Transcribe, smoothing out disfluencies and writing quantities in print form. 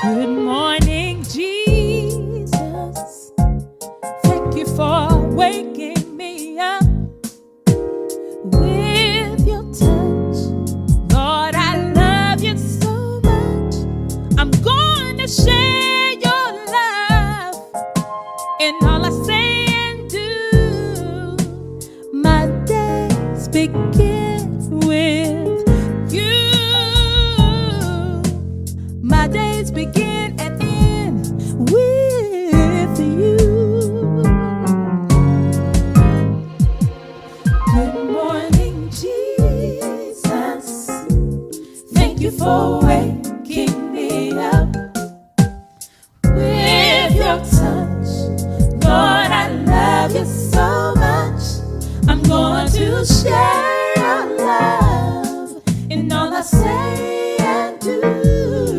Good morning, Jesus. Thank you for waking me up with your touch. Lord, I love you so much. I'm going to share your love in all I say and do. My days begin with you. My days begin and end with you. Good morning, Jesus. Thank you for